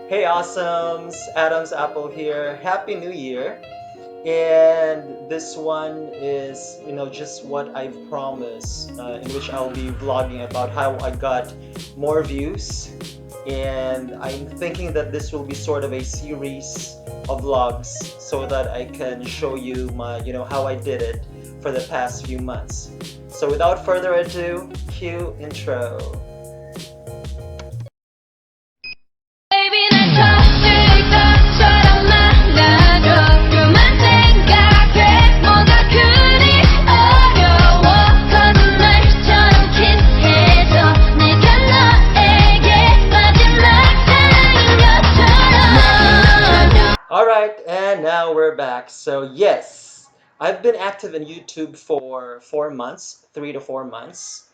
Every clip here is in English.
Hey, awesomes! Adam's Apple here. Happy New Year! And this one is, just what I've promised, in which I'll be vlogging about how I got more views. And I'm thinking that this will be sort of a series of vlogs so that I can show you how I did it for the past few months. So without further ado, cue intro. Baby 날 터질 것처럼 말아줘 그만 생각해 뭐가 그리 어려워 거짓말처럼 키스해줘 내가 너에게 마지막 사랑인 것처럼 Alright, and now we're back. So, yes, I've been active in YouTube for 4 months, 3 to 4 months.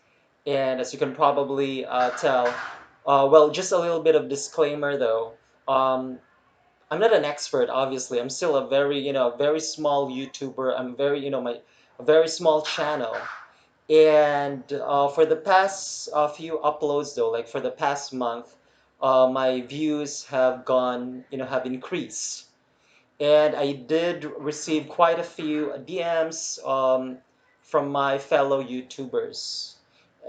And as you can probably tell, well, just a little bit of disclaimer though. Um, I'm not an expert, obviously. I'm still a very small YouTuber. I'm very, my a very small channel. And for the past few uploads though, like for the past month, my views have increased, and I did receive quite a few DMs from my fellow YouTubers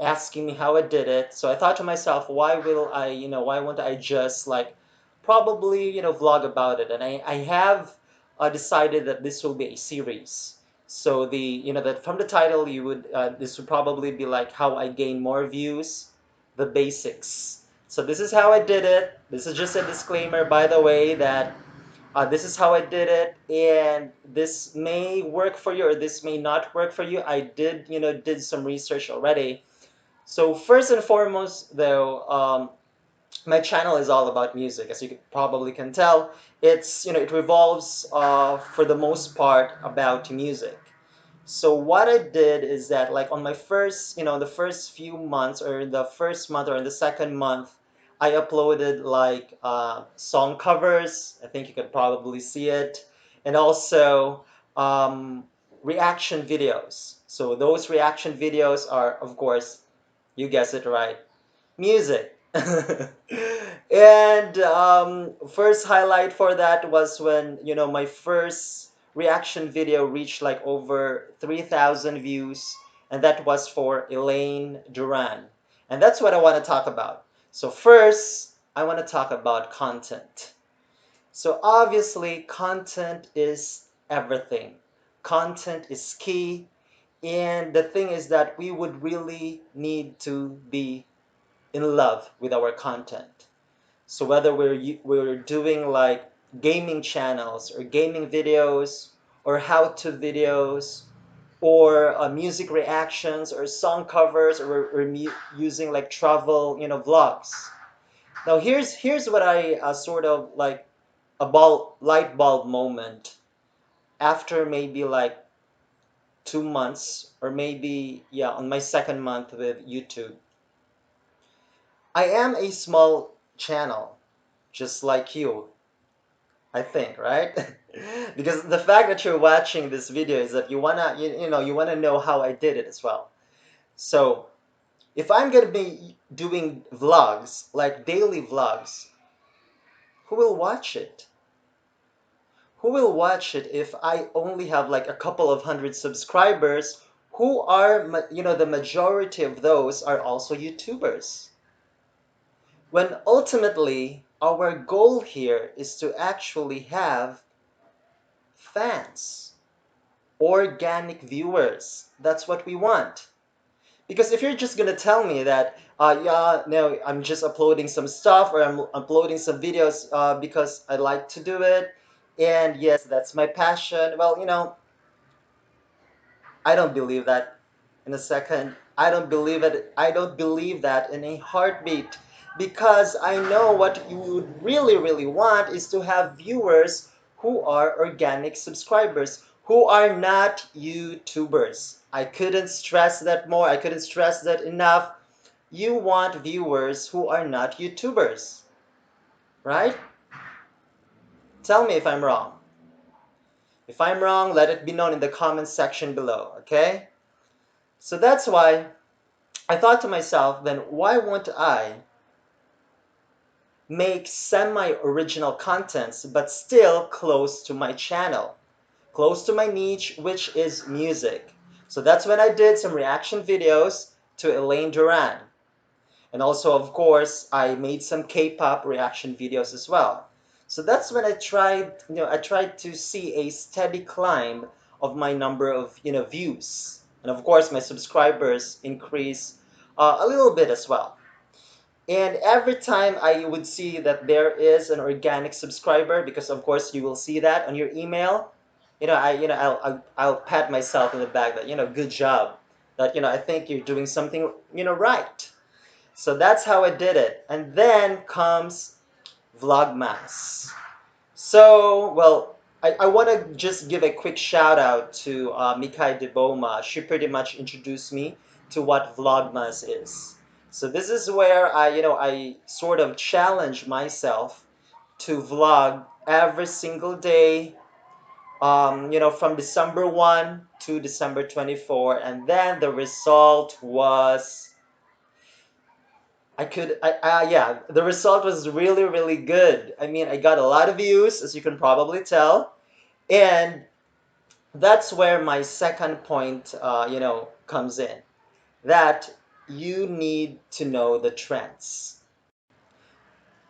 asking me how I did it. So I thought to myself, why won't I just like probably, vlog about it? And I have decided that this will be a series. So that from the title, this would probably be like how I gain more views, the basics. So this is how I did it. This is just a disclaimer, by the way, that this is how I did it, and this may work for you or this may not work for you. I did some research already. So first and foremost, though, my channel is all about music, as you probably can tell. It revolves for the most part about music. So what I did is that, like, on my first, the first few months, or in the first month or in the second month, I uploaded like song covers. I think you could probably see it, and also um, reaction videos. So those reaction videos are, of course, you guessed it right, music. And first highlight for that was when my first reaction video reached like over 3,000 views, and that was for Elaine Duran. And that's what I want to talk about. So first, I want to talk about content. So obviously, content is everything. Content is key, and the thing is that we would really need to be in love with our content. So whether we're doing like gaming channels or gaming videos or how-to videos or music reactions or song covers, or we're using like travel vlogs. Now here's what I sort of like a light bulb moment after maybe like 2 months, or maybe, yeah, on my second month with YouTube. I am a small channel, just like you, I think, right? Because the fact that you're watching this video is that you wanna know how I did it as well. So if I'm gonna be doing vlogs, like daily vlogs, who will watch it? Who will watch it if I only have like a couple of hundred subscribers, who are, the majority of those are also YouTubers? When ultimately our goal here is to actually have fans, organic viewers. That's what we want. Because if you're just gonna tell me that, yeah, no, I'm just uploading some stuff, or I'm uploading some videos because I like to do it, and yes, that's my passion. Well, I don't believe that in a second. I don't believe it. I don't believe that in a heartbeat, because I know what you would really, really want is to have viewers who are organic subscribers, who are not YouTubers. I couldn't stress that more. I couldn't stress that enough. You want viewers who are not YouTubers, right? Tell me if I'm wrong. If I'm wrong, let it be known in the comments section below, okay? So that's why I thought to myself, then why won't I make semi-original contents, but still close to my channel, close to my niche, which is music. So that's when I did some reaction videos to Elaine Duran. And also, of course, I made some K-pop reaction videos as well. So that's when I tried to see a steady climb of my number of, views. And of course, my subscribers increase a little bit as well. And every time I would see that there is an organic subscriber, because of course you will see that on your email, I'll pat myself in the back that, good job. That, I think you're doing something, right. So that's how I did it. And then comes Vlogmas. So, well, I want to just give a quick shout out to Mikay Deboma. She pretty much introduced me to what Vlogmas is. So this is where I sort of challenge myself to vlog every single day, from December 1 to December 24. And then the result was yeah, the result was really, really good. I mean, I got a lot of views, as you can probably tell. And that's where my second point, comes in. That you need to know the trends.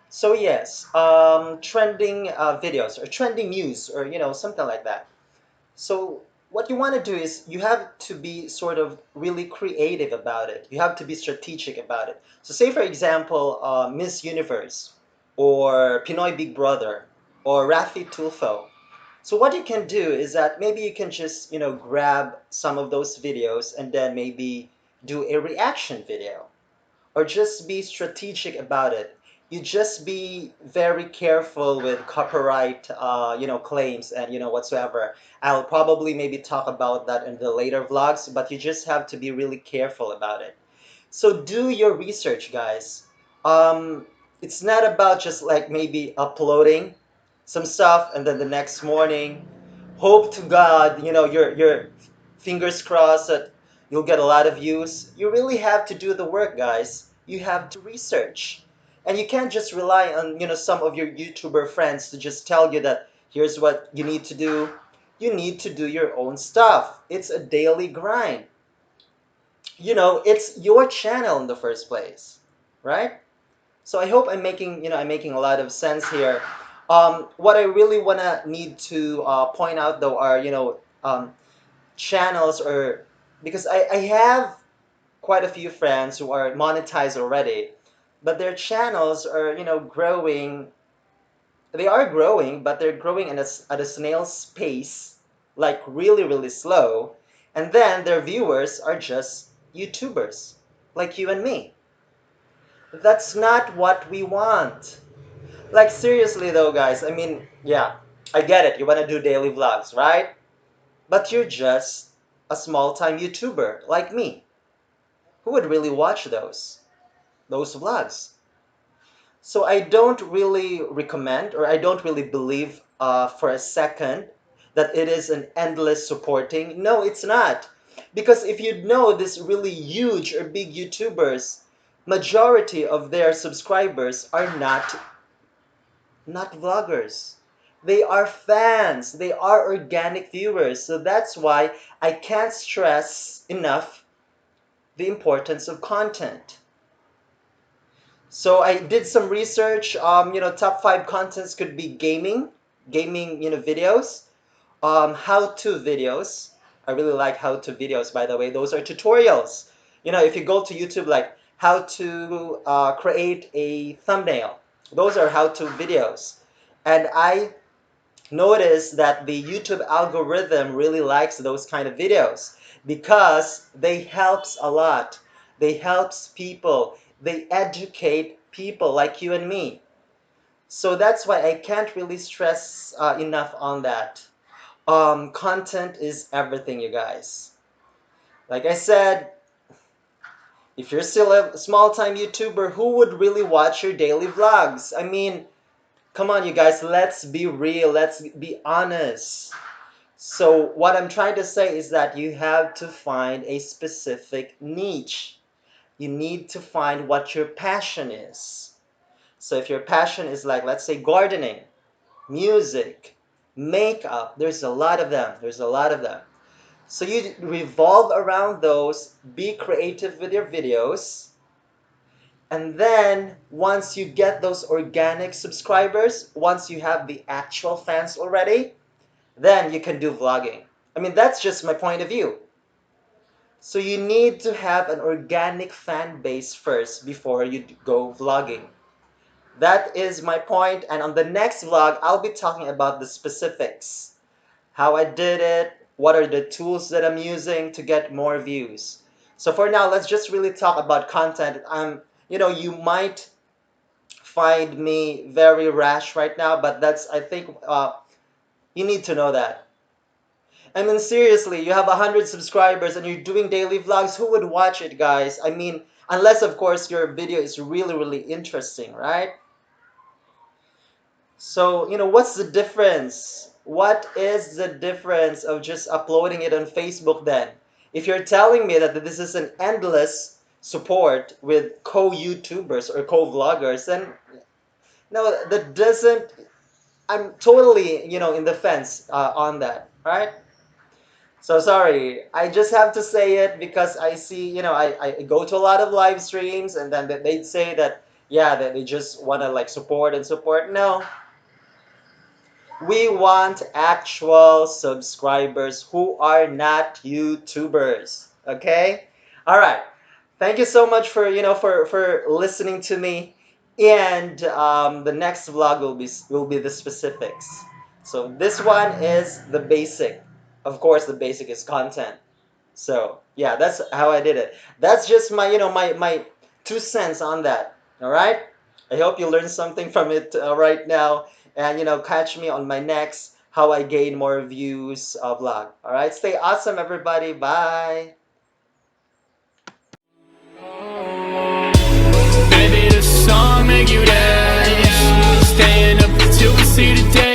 So yes, trending videos or trending news or, something like that. So what you want to do is you have to be sort of really creative about it. You have to be strategic about it. So say for example, Miss Universe or Pinoy Big Brother or Rafi Tulfo. So what you can do is that maybe you can just, grab some of those videos and then maybe do a reaction video or just be strategic about it. You just be very careful with copyright, claims and whatsoever. I'll probably maybe talk about that in the later vlogs, but you just have to be really careful about it. So do your research, guys. Um, it's not about just like maybe uploading some stuff and then the next morning, hope to God, your fingers crossed that you'll get a lot of views. You really have to do the work, guys. You have to research. And you can't just rely on, some of your YouTuber friends to just tell you that here's what you need to do. You need to do your own stuff. It's a daily grind. It's your channel in the first place, right? So I hope I'm making a lot of sense here. What I really wanna need to point out though are channels or because I have quite a few friends who are monetized already, but their channels are growing. They are growing, but they're growing at a snail's pace, like really really slow, and then their viewers are just YouTubers like you and me. That's not what we want. Like seriously though, guys, I mean, yeah, I get it. You want to do daily vlogs, right? But you're just a small-time YouTuber like me. Who would really watch those vlogs? So I don't really recommend or I don't really believe for a second that it is an endless supporting. No, it's not. Because if you know this really huge or big YouTubers, majority of their subscribers are not vloggers. They are fans. They are organic viewers. So that's why I can't stress enough the importance of content. So I did some research. Top five contents could be gaming, videos, how-to videos. I really like how-to videos, by the way. Those are tutorials. If you go to YouTube, like how to create a thumbnail, those are how-to videos. And I notice that the YouTube algorithm really likes those kind of videos because they helps a lot. They helps people. They educate people like you and me. So that's why I can't really stress enough on that. Content is everything, you guys. Like I said, if you're still a small-time YouTuber, who would really watch your daily vlogs? I mean, come on, you guys, let's be real. Let's be honest. So what I'm trying to say is that you have to find a specific niche. You need to find what your passion is. So if your passion is like, let's say, gardening, music, makeup, there's a lot of them. There's a lot of them. So you revolve around those, be creative with your videos, and then once you get those organic subscribers, once you have the actual fans already, then you can do vlogging. I mean, that's just my point of view. So you need to have an organic fan base first before you go vlogging. That is my point, and on the next vlog, I'll be talking about the specifics. How I did it, what are the tools that I'm using to get more views. So for now, let's just really talk about content. You might find me very rash right now, but that's, I think, you need to know that. I mean, seriously, you have 100 subscribers and you're doing daily vlogs. Who would watch it, guys? I mean, unless, of course, your video is really, really interesting, right? So, what's the difference? What is the difference of just uploading it on Facebook then? If you're telling me that this is an endless support with co-YouTubers or co-vloggers, then no, that doesn't. I'm totally, in the fence on that, right? So sorry, I just have to say it because I see, I go to a lot of live streams and then they'd say that, yeah, that they just want to like support and support. No, we want actual subscribers who are not YouTubers. Okay? All right. Thank you so much for for listening to me. And the next vlog will be the specifics. So this one is the basic. Of course, the basic is content. So yeah, that's how I did it. That's just my my 2 cents on that. All right. I hope you learned something from it right now, and catch me on my next how I gain more views vlog. All right. Stay awesome, everybody. Bye. Baby, this song make you dance. Staying up until we see the day.